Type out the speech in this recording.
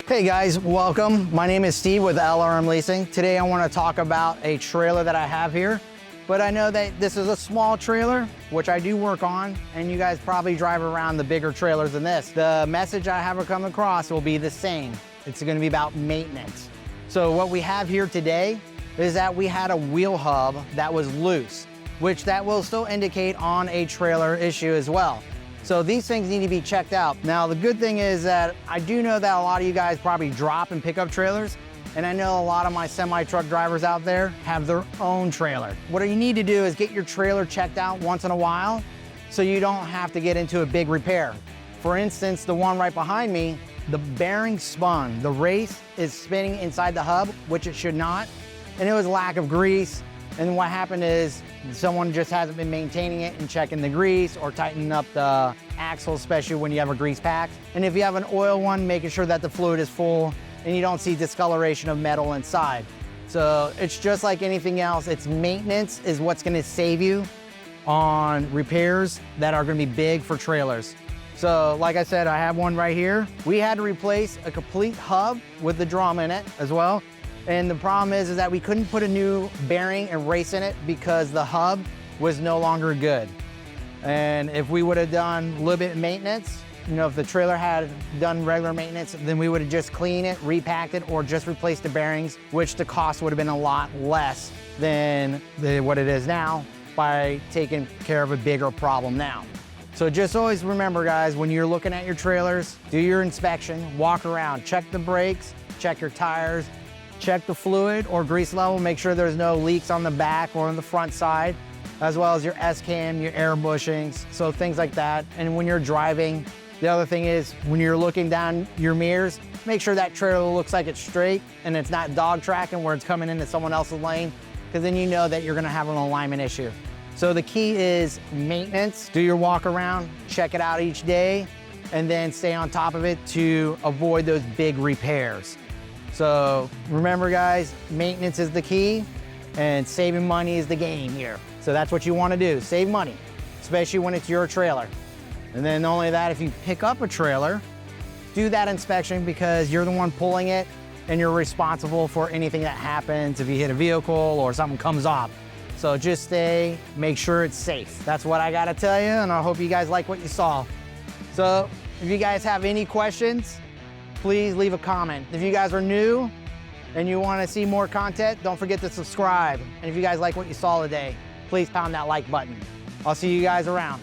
Hey guys, welcome. My name is Steve with LRM Leasing. Today I want to talk about a trailer that I have here, but I know that this is a small trailer, which I do work on, and you guys probably drive around the bigger trailers than this. The message I have come across will be the same. It's going to be about maintenance. So what we have here today is that we had a wheel hub that was loose, which that will still indicate on a trailer issue as well. So these things need to be checked out. Now, the good thing is that I do know that a lot of you guys probably drop and pick up trailers, and I know a lot of my semi-truck drivers out there have their own trailer. What you need to do is get your trailer checked out once in a while so you don't have to get into a big repair. For instance, the one right behind me, the bearing spun. The race is spinning inside the hub, which it should not, and it was lack of grease. And what happened is someone just hasn't been maintaining it and checking the grease or tightening up the axle, especially when you have a grease pack. And if you have an oil one, making sure that the fluid is full and you don't see discoloration of metal inside. So it's just like anything else. It's maintenance is what's gonna save you on repairs that are gonna be big for trailers. So like I said, I have one right here. We had to replace a complete hub with the drum in it as well. And the problem is that we couldn't put a new bearing and race in it because the hub was no longer good. And if we would have done a little bit of maintenance, you know, if the trailer had done regular maintenance, then we would have just cleaned it, repacked it, or just replaced the bearings, which the cost would have been a lot less than what it is now by taking care of a bigger problem now. So just always remember, guys, when you're looking at your trailers, do your inspection, walk around, check the brakes, check your tires, check the fluid or grease level, make sure there's no leaks on the back or on the front side, as well as your S-cam, your air bushings, so things like that. And when you're driving, the other thing is when you're looking down your mirrors, make sure that trailer looks like it's straight and it's not dog tracking where it's coming into someone else's lane, because then you know that you're gonna have an alignment issue. So the key is maintenance. Do your walk around, check it out each day, and then stay on top of it to avoid those big repairs. So remember, guys, maintenance is the key and saving money is the game here. So that's what you want to do, save money, especially when it's your trailer. And then not only that, if you pick up a trailer, do that inspection because you're the one pulling it and you're responsible for anything that happens if you hit a vehicle or something comes off. So just make sure it's safe. That's what I got to tell you, and I hope you guys like what you saw. So if you guys have any questions, please leave a comment. If you guys are new and you want to see more content, don't forget to subscribe. And if you guys like what you saw today, please pound that like button. I'll see you guys around.